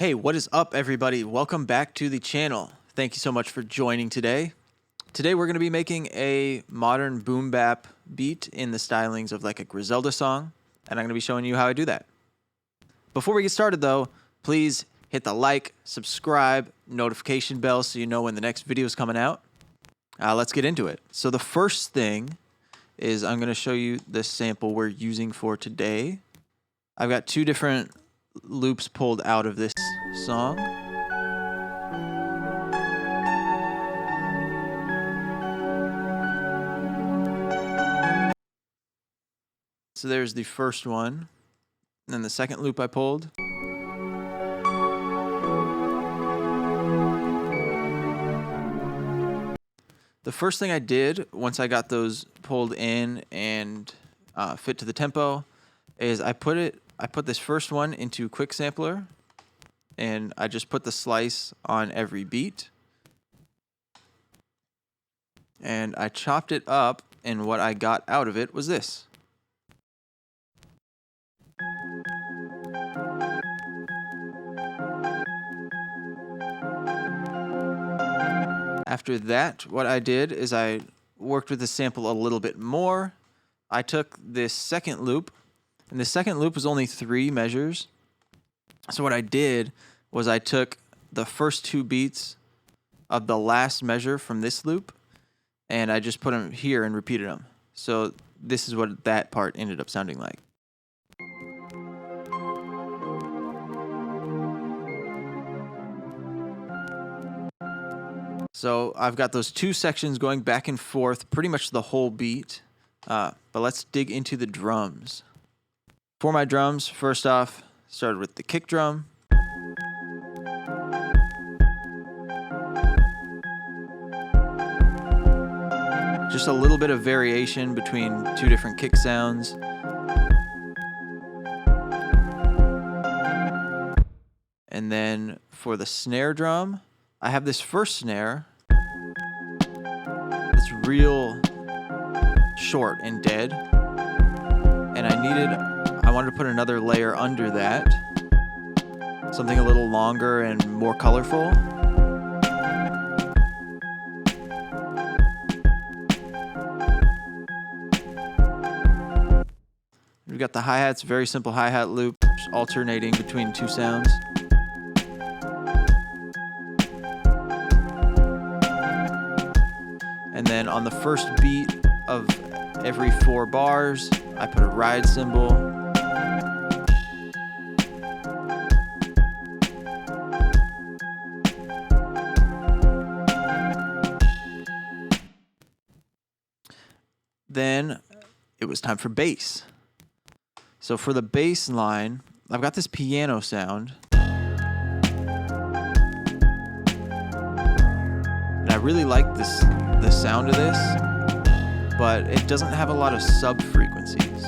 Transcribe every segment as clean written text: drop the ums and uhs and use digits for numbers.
Hey, what is up, everybody? Welcome back to the channel. Thank you so much for joining today. Today we're going to be making a modern boom bap beat in the stylings of like a Griselda song, and I'm going to be showing you how I do that. Before we get started though, please hit the like, subscribe, notification bell so you know when the next video is coming out. Let's get into it. So the first thing is I'm going to show you the sample we're using for today. I've got two different loops pulled out of this song. So there's the first one, and then the second loop I pulled. The first thing I did once I got those pulled in and fit to the tempo is I put this first one into Quick Sampler, and I just put the slice on every beat. And I chopped it up, and what I got out of it was this. After that, what I did is I worked with the sample a little bit more. I took this second loop, and the second loop was only 3 measures. So what I did was I took the first 2 beats of the last measure from this loop, and I just put them here and repeated them. So this is what that part ended up sounding like. So I've got those 2 sections going back and forth pretty much the whole beat, but let's dig into the drums. For my drums, first off, started with the kick drum. Just a little bit of variation between 2 different kick sounds. And then for the snare drum, I have this first snare. It's real short and dead. And I wanted to put another layer under that. Something a little longer and more colorful. We've got the hi-hats, very simple hi-hat loop, just alternating between 2 sounds. And then on the first beat of every 4 bars, I put a ride cymbal. Then it was time for bass. So for the bass line, I've got this piano sound. And I really like the sound of this, but it doesn't have a lot of sub frequencies.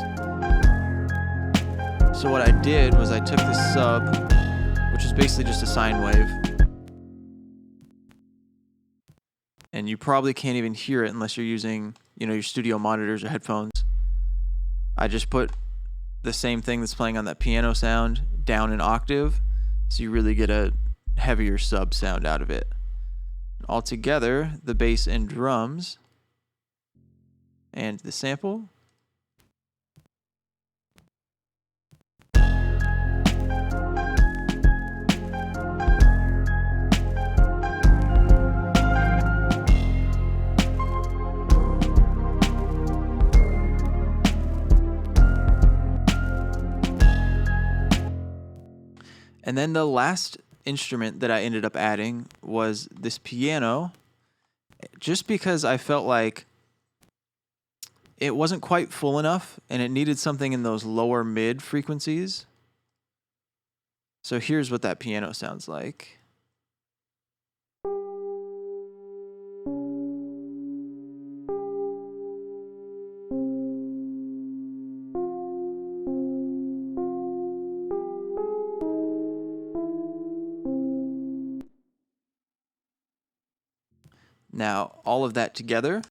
So what I did was I took this sub, which is basically just a sine wave, and you probably can't even hear it unless you're using, your studio monitors or headphones. I just put the same thing that's playing on that piano sound down an octave, so you really get a heavier sub sound out of it. Altogether, the bass and drums and the sample. And then the last instrument that I ended up adding was this piano, just because I felt like it wasn't quite full enough and it needed something in those lower mid frequencies. So here's what that piano sounds like. Now, all of that together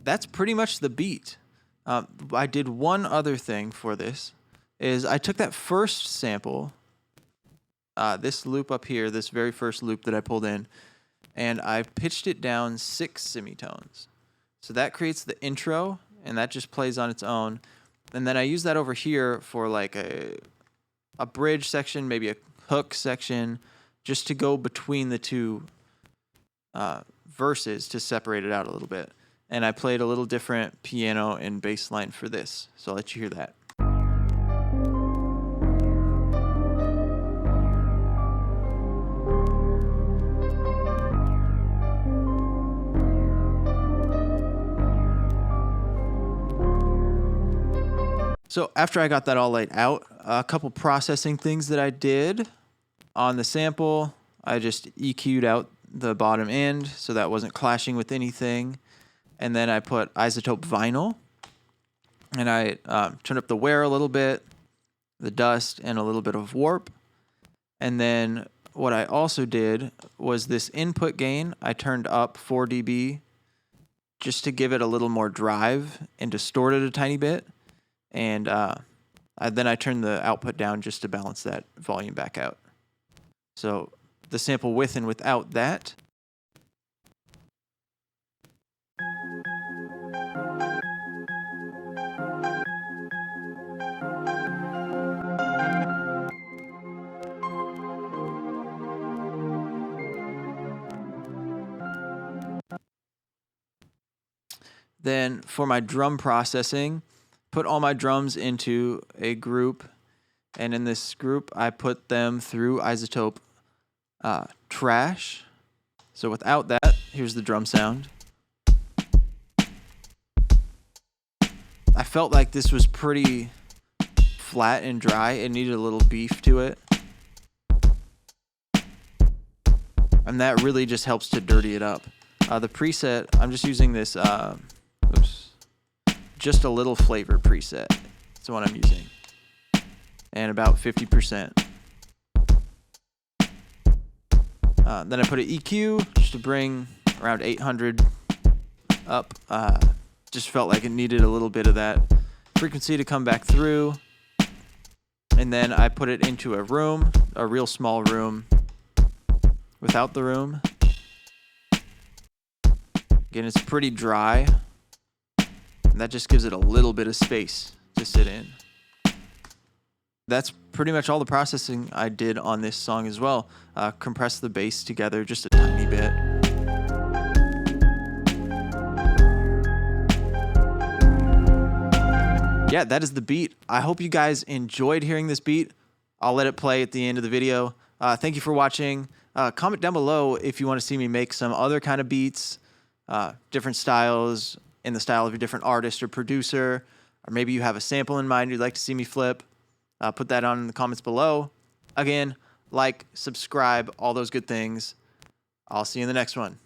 that's pretty much the beat. I did one other thing for this, is I took that first sample, this loop up here, this very first loop that I pulled in, and I pitched it down 6 semitones. So that creates the intro, and that just plays on its own. And then I use that over here for like a bridge section, maybe a hook section, just to go between the two verses to separate it out a little bit. And I played a little different piano and bass line for this, so I'll let you hear that. So after I got that all laid out, a couple processing things that I did on the sample, I just EQ'd out the bottom end so that wasn't clashing with anything. And then I put isotope vinyl, and I turned up the wear a little bit, the dust, and a little bit of warp. And then what I also did was this input gain, I turned up 4 dB just to give it a little more drive and distort it a tiny bit. And then I turned the output down just to balance that volume back out. So the sample with and without that. Then for my drum processing, put all my drums into a group, and in this group I put them through isotope trash. So without that, here's the drum sound. I felt like this was pretty flat and dry. It needed a little beef to it. And that really just helps to dirty it up. The preset, I'm just using this just a little flavor preset. That's the one I'm using. And about 50%. Then I put an EQ just to bring around 800 up. Just felt like it needed a little bit of that frequency to come back through. And then I put it into a room, a real small room without the room. Again, it's pretty dry. And that just gives it a little bit of space to sit in. That's pretty much all the processing I did on this song as well. Compress the bass together just a tiny bit. Yeah, that is the beat. I hope you guys enjoyed hearing this beat. I'll let it play at the end of the video. Thank you for watching. Comment down below if you want to see me make some other kind of beats, different styles, in the style of a different artist or producer, or maybe you have a sample in mind you'd like to see me flip. Put that on in the comments below. Again, like, subscribe, all those good things. I'll see you in the next one.